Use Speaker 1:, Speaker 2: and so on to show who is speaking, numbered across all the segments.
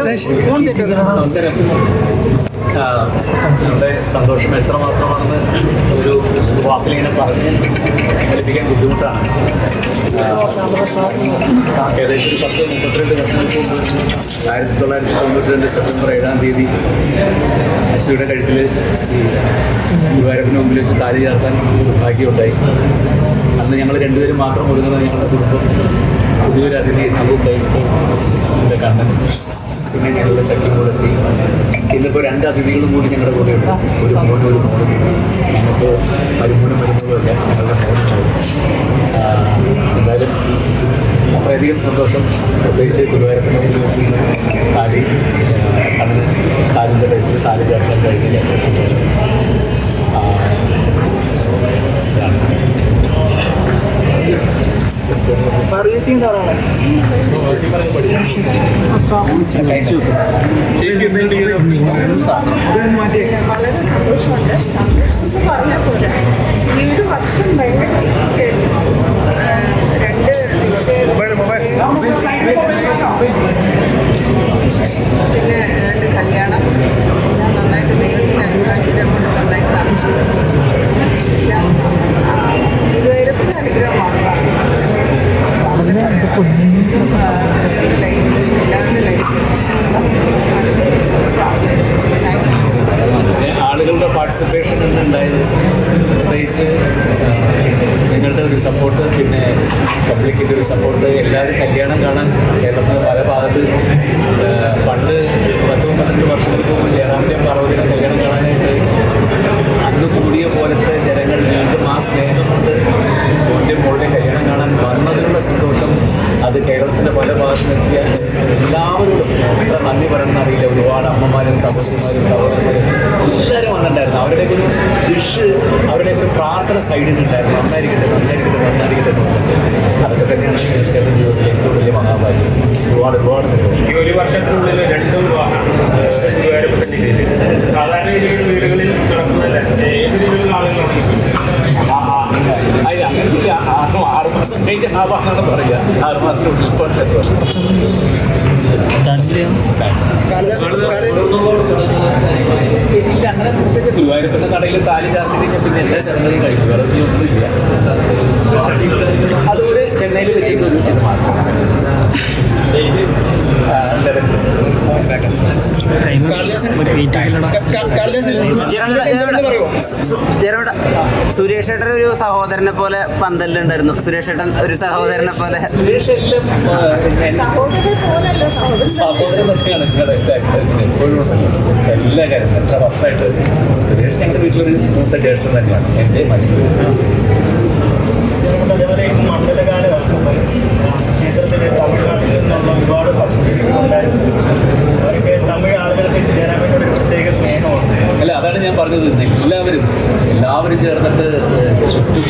Speaker 1: നമസ്കാരം. നമ്മുടെ സന്തോഷം എത്രമാത്രമാണെന്ന് ഒരു വാക്കിലിങ്ങനെ പറഞ്ഞ് ഫലിപ്പിക്കാൻ ബുദ്ധിമുട്ടാണ്. ഏകദേശം ഒരു 32 വർഷങ്ങൾക്ക് മുമ്പ് 1992 സെപ്റ്റംബർ 7-ാം തീയതി അശ്വയുടെ കഴുത്തിൽ ഗുരുവായൂരപ്പന് മുമ്പിൽ വെച്ച് താലി ചേർത്താൻ ഭാഗ്യമുണ്ടായി. അന്ന് ഞങ്ങൾ രണ്ടുപേരും മാത്രം ഒതുങ്ങുന്ന ഞങ്ങളുടെ കുടുംബം പുതിയൊരു അതിഥി അബൂബൈ എൻ്റെ കണ്ണൻ, പിന്നെ ഞങ്ങളുടെ ചക്കിമൂടെത്തി. ഇന്നിപ്പോൾ 2 അതിഥികളും കൂടി ഞങ്ങളുടെ കൂടെയുണ്ട്. ഒരു മോനും ഒരു മോളും. ഞങ്ങൾക്ക് മരുമോനും മരുമോളുമല്ല, ഞങ്ങളുടെ മോനും. എന്തായാലും അത്രയധികം സന്തോഷം. പ്രത്യേകിച്ച് ഗുരുവായൂരപ്പൻ്റെ മുമ്പിൽ വെച്ച് താലി കണ്ണിന് കാലിൻ്റെ കഴുത്തിൽ താലി ചേർക്കാൻ കഴിഞ്ഞില്ല. വളരെ സന്തോഷം.
Speaker 2: വളരെ സന്തോഷമുണ്ട്. സന്തോഷം പറഞ്ഞാൽ പോലെ ഈ ഒരു വർഷം ഭയങ്കര പിന്നെ 2 കല്യാണം നന്നായിട്ട് ദൈവത്തിൻ്റെ അനുഗ്രഹത്തിൻ്റെ കൊണ്ട് നന്നായി സാധിച്ചു. ഗുരുവായൂരപ്പൻ്റെ അനുഗ്രഹമാണ്
Speaker 1: ആളുകളുടെ പാർട്ടിസിപ്പേഷൻ എന്നുണ്ടായത് പ്രത്യേകിച്ച് നിങ്ങളുടെ ഒരു സപ്പോർട്ട്, പിന്നെ പബ്ലിക്കിൻ്റെ ഒരു സപ്പോർട്ട്. എല്ലാവരും കല്യാണം കാണാൻ കേരളത്തിൽ പല ഭാഗത്ത് പണ്ട് 10-12 വർഷങ്ങൾക്ക് മുമ്പ് ജയറാമിൻ്റെയും പാർവതിയുടെ കല്യാണം കാണാനായിട്ട് അന്ന് കൂടിയ പോലത്തെ ജനങ്ങൾ വീണ്ടും ആ സ്നേഹം കൊണ്ട് മോൻ്റെ മോളുടെ കല്യാണം കാണാൻ വന്നതിനുള്ള സന്തോഷം അത് കേരളത്തിൻ്റെ പല ഭാഗത്തുനിന്നെത്തിയ എല്ലാവരോടും എത്ര നന്ദി പറയണമെന്ന് അറിയില്ല. ഒരുപാട് അമ്മമാരും സഹോദരിമാരും സഹോദരന്മാരും എല്ലാവരും വന്നിട്ടുണ്ടായിരുന്നു. അവരുടെയൊക്കെ ഒരു വിഷ്, അവരുടെയൊക്കെ ഒരു പ്രാർത്ഥന സൈഡിലുണ്ടായിരുന്നു. നന്നായിരിക്കട്ടെ നന്നായിരിക്കട്ടെ നന്നായിരിക്കട്ടെ എന്നുള്ളത്. അതൊക്കെ തന്നെയാണ് ചേട്ടൻ ജീവിതത്തിൽ ഏറ്റവും വലിയ മഹാഭാഗ്യം. ഒരുപാട് സന്തോഷം.
Speaker 3: ഈ ഒരു വർഷത്തിനുള്ളിൽ 2 വിവാഹം ഗുരുവായൂരപ്പൻ്റെ രീതിയിൽ സാധാരണ വീടുകളിൽ നടക്കുന്നതല്ല. ഏത് രീതിയിലുള്ള ആളുകളാണ്
Speaker 1: അങ്ങനത്തെ 6 മാസം കഴിഞ്ഞ് ആവാന്നാണ് പറയുക. 6 മാസം അങ്ങനെ പ്രത്യേകിച്ച് ഗുരുവായൂരപ്പൻ്റെ കടയിൽ താലി ചാർത്തി കഴിഞ്ഞാൽ പിന്നെ എല്ലാ ചടങ്ങുകളും കഴിക്കും. വേറെ ഒന്നുമില്ല. അതുപോലെ ചെന്നൈയിൽ വെച്ചിട്ടൊരു
Speaker 4: സുരേഷ് ഏട്ടൻ ഒരു സഹോദരനെ പോലെ പന്തലിലുണ്ടായിരുന്നു. സുരേഷ് ഏട്ടൻ ഒരു സഹോദരനെ പോലെ.
Speaker 1: സുരേഷ് എല്ലാം സഹോദരൻ തന്നെയാണ് എപ്പോഴും എല്ലാ കാര്യം. എത്ര വർഷമായിട്ട് സുരേഷ് ഞങ്ങളുടെ വീട്ടിലൊരു മൂത്ത ജ്യേഷ്ഠൻ തന്നെയാണ്. എൻ്റെ മനസ്സിൽ
Speaker 3: മണ്ഡലകാല ക്ഷേത്രത്തിൽ തമിഴ്നാട്ടിൽ നിന്നുള്ള ഒരുപാട് ഭക്തരുണ്ടായിരുന്നു. അവർക്ക് തമിഴ് ആളുകൾക്ക് ജയറാമിനോട് പ്രത്യേക സ്നേഹമുണ്ട്.
Speaker 1: അല്ല, അതാണ് ഞാൻ പറഞ്ഞത്. എല്ലാവരും ചേർന്നിട്ട് ചുറ്റും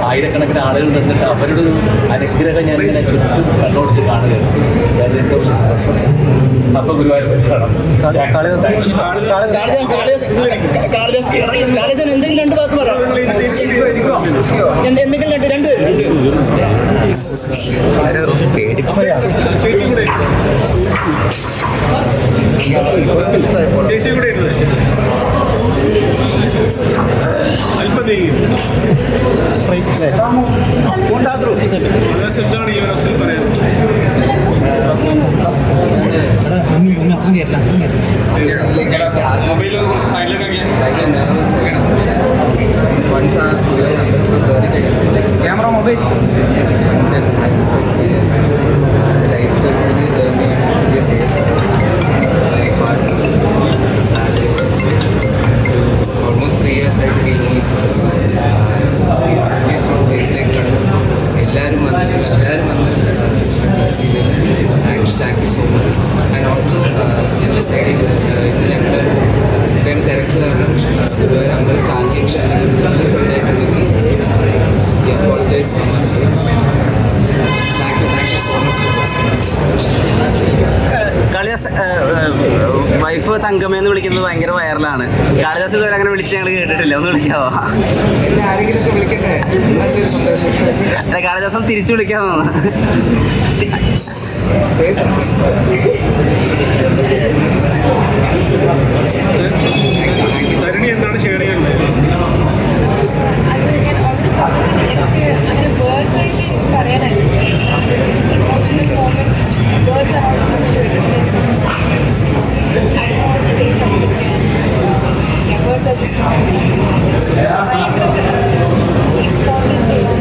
Speaker 1: ആയിരക്കണക്കിന് ആളുകൾ നിന്നിട്ട് അവരുടെ ഒരു അനുഗ്രഹം ഞാനിങ്ങനെ ചുറ്റും കണ്ണോടിച്ച് കാണുകയാണ്. അതായത് എൻ്റെ വലിയ സന്തോഷം. അപ്പോൾ ഗുരുവായൂർ കാണാം.
Speaker 4: എന്തെങ്കിലും 2 വാക്ക് പറയാം. എന്തെങ്കിലും 2
Speaker 3: ചേച്ചി കൂടെ അല്പം എന്താണ് ഈ ഒരു അവസരം പറയാൻ? മൊബൈൽ സൈഡിലേക്ക്
Speaker 4: ക്യാമറ മൊബൈൽ
Speaker 5: almost 3 years ആയിട്ട് ഫേസിലേക്ക് കടന്നു. എല്ലാവരും വന്ന് thank you so much. And also എൻ്റെ സൈഡിൽ ഇന്ന് ഞങ്ങൾ ഇത്രയും തിരക്ക് കാരണം ഗുരുവായൂർ അമ്പലം സാഹചര്യം ഉണ്ടായിട്ടുണ്ടെങ്കിൽ apologize for myself. Thank you so much.
Speaker 4: Wife തങ്കമ്മയെന്ന് വിളിക്കുന്നത് ഭയങ്കര വൈറലാണ്. കാളിദാസ് ഇതുവരെ അങ്ങനെ വിളിച്ച് ഞങ്ങൾ കേട്ടിട്ടില്ല. ഒന്ന് വിളിക്കാവോ? അല്ല, കാളിദാസം തിരിച്ചു വിളിക്കാമെന്ന്.
Speaker 2: പേഴ്സണലായിട്ട് പറയാനായിട്ട് emotional moment words are not to experience I want to say something words are just ഭയങ്കര ഇമ്പോർട്ടൻ്റ്